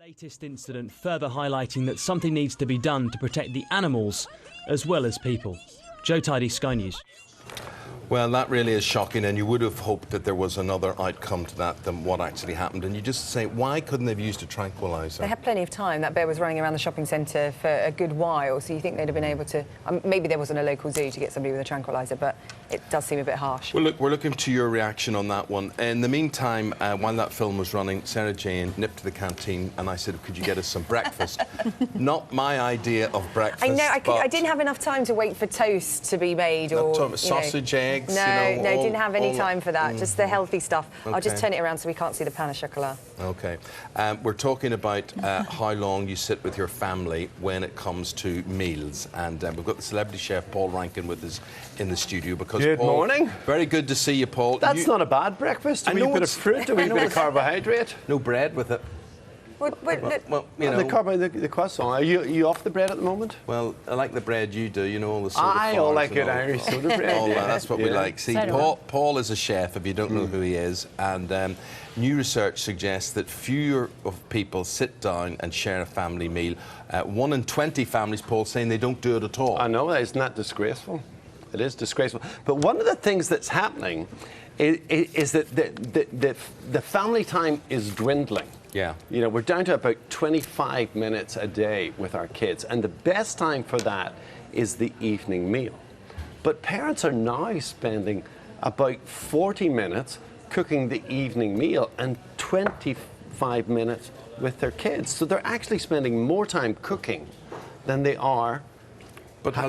Latest incident further highlighting that something needs to be done to protect the animals as well as people. Joe Tidy, Sky News. Well, that really is shocking, and you would have hoped that there was another outcome to that than what actually happened. And you just say, why couldn't they have used a tranquiliser? They had plenty of time. That bear was running around the shopping centre for a good while, so you think they'd have been able to... maybe there wasn't a local zoo to get somebody with a tranquiliser, but it does seem a bit harsh. Well, look, we're looking to your reaction on that one. In the meantime, while that film was running, Sarah Jane nipped to the canteen and I said, could you get us some breakfast? Not my idea of breakfast. I know, I didn't have enough time to wait for toast to be made or... sausage, eggs, No, didn't have any time for that, just the healthy stuff. Okay. I'll just turn it around so we can't see the pain au chocolat. OK. We're talking about how long you sit with your family when it comes to meals. And we've got the celebrity chef, Paul Rankin, with us in the studio. Because Good Paul, morning. Very good to see you, Paul. That's not a bad breakfast. A wee bit of fruit, a wee bit of carbohydrate. No bread with it. Well, you know. The croissant. Are you off the bread at the moment? Well, I like the bread you do, you know, all the soda I all like good Irish soda bread. All that, that's what we like. See, Paul is a chef, if you don't know who he is, and new research suggests that fewer of people sit down and share a family meal. 1 in 20 families, Paul, saying they don't do it at all. I know, isn't that disgraceful? It is disgraceful. But one of the things that's happening is that the family time is dwindling. Yeah. You know, we're down to about 25 minutes a day with our kids, and the best time for that is the evening meal. But parents are now spending about 40 minutes cooking the evening meal and 25 minutes with their kids. So they're actually spending more time cooking than they are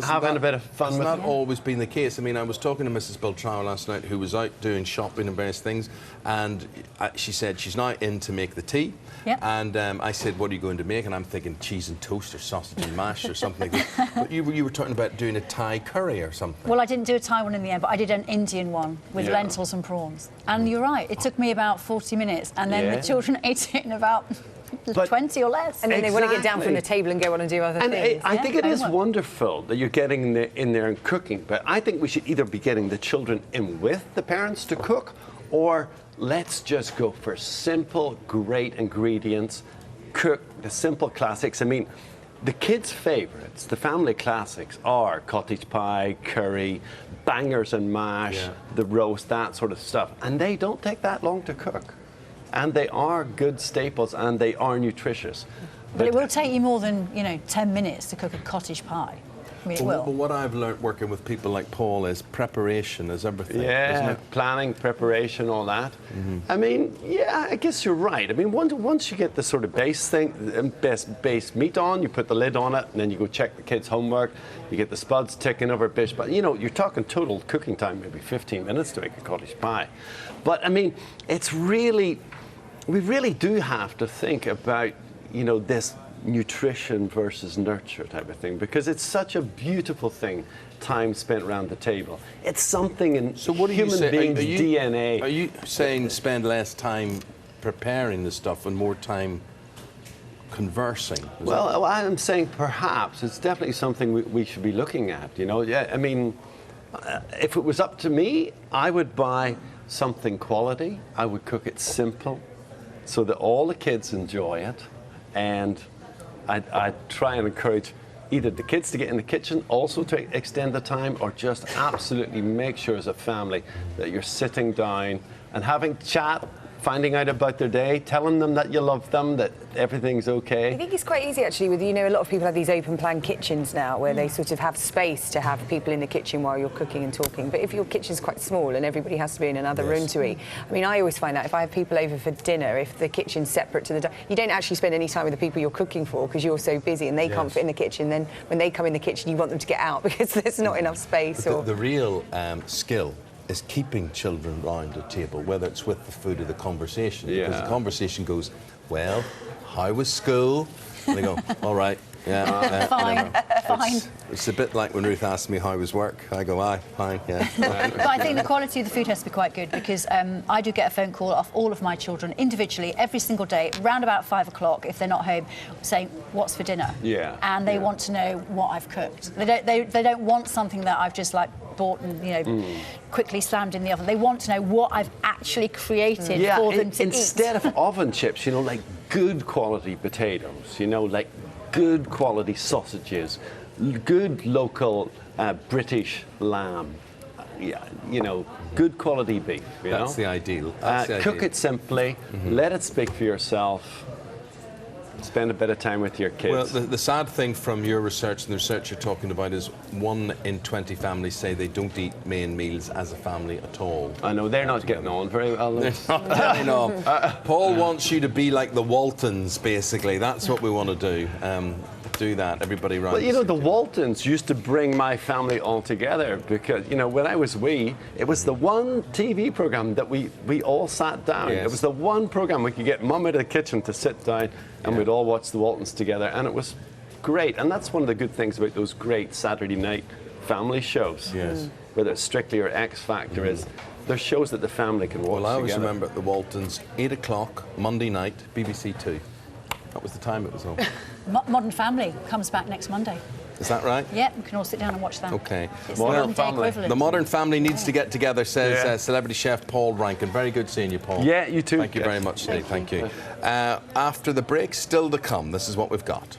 having a bit of fun with it. Has that always been the case? I mean, I was talking to Mrs. Beltrao last night, who was out doing shopping and various things, and she said she's now in to make the tea. Yep. And I said, what are you going to make? And I'm thinking cheese and toast or sausage and mash or something like that. But you were talking about doing a Thai curry or something. Well, I didn't do a Thai one in the end, but I did an Indian one with lentils and prawns. And you're right, it took me about 40 minutes, and then the children ate it in about 20 or less. And then they want to get down from the table and go on and do other things. I think it is wonderful that you're getting in there and cooking, but I think we should either be getting the children in with the parents to cook, or let's just go for simple, great ingredients, cook the simple classics. I mean, the kids' favourites, the family classics, are cottage pie, curry, bangers and mash, the roast, that sort of stuff. And they don't take that long to cook. And they are good staples, and they are nutritious. But it will take you more than, 10 minutes to cook a cottage pie. I mean, it will. But what I've learnt working with people like Paul is preparation is everything, isn't it? Planning, preparation, all that. I mean, I guess you're right. I mean, once you get the sort of base thing, base meat on, you put the lid on it, and then you go check the kids' homework, you get the spuds ticking over bish. But, you're talking total cooking time, maybe 15 minutes to make a cottage pie. But, I mean, we really do have to think about, this nutrition versus nurture type of thing, because it's such a beautiful thing, time spent around the table. It's something in human beings' DNA. Are you saying spend less time preparing the stuff and more time conversing? Well, I'm saying perhaps it's definitely something we should be looking at, I mean, if it was up to me, I would buy something quality. I would cook it simple so that all the kids enjoy it, and I'd try and encourage either the kids to get in the kitchen, also to extend the time, or just absolutely make sure as a family that you're sitting down and having chat, finding out about their day, telling them that you love them, that everything's okay. I think it's quite easy, actually, with, a lot of people have these open-plan kitchens now where they sort of have space to have people in the kitchen while you're cooking and talking. But if your kitchen's quite small and everybody has to be in another room to eat, I mean, I always find that if I have people over for dinner, if the kitchen's separate to you don't actually spend any time with the people you're cooking for because you're so busy and they can't fit in the kitchen. Then when they come in the kitchen, you want them to get out because there's not enough space. The real skill is keeping children round a table, whether it's with the food or the conversation. Because the conversation goes, well, how was school? And they go, all right, fine. It's a bit like when Ruth asked me how was work. I go, aye, fine, yeah. But I think the quality of the food has to be quite good, because I do get a phone call off all of my children individually every single day, round about 5 o'clock if they're not home, saying, what's for dinner? And they want to know what I've cooked. They don't want something that I've just bought and quickly slammed in the oven. They want to know what I've actually created for them to eat. Instead of oven chips, like good quality potatoes, you know, like good quality sausages, good local British lamb. Yeah, you know, good quality beef. That's the ideal. That's the cook ideal. it simply, let it speak for yourself, spend a bit of time with your kids. Well, the sad thing from your research and the research you're talking about is 1 in 20 families say they don't eat main meals as a family at all. I know, they're not getting on very well. I know. Paul wants you to be like the Waltons, basically. That's what we want to do. Do that, everybody right. Well, you know, the Waltons used to bring my family all together because, you know, when I was wee, it was the one TV program that we all sat down. Yes. It was the one program we could get Mum out of the kitchen to sit down and we'd all watch the Waltons together, and it was great. And that's one of the good things about those great Saturday night family shows. Yes. Whether it's Strictly or X Factor, is they're shows that the family can watch Well, I always together. remember at the Waltons, 8 o'clock, Monday night, BBC 2. That was the time it was on. Modern Family comes back next Monday. Is that right? Yeah, we can all sit down and watch that. Okay. It's Modern the modern day Family. equivalent. The Modern Family needs to get together, says Yeah. celebrity chef Paul Rankin. Very good seeing you, Paul. Yeah, you too. Thank you very much, Steve. Thank you. After the break, still to come, this is what we've got.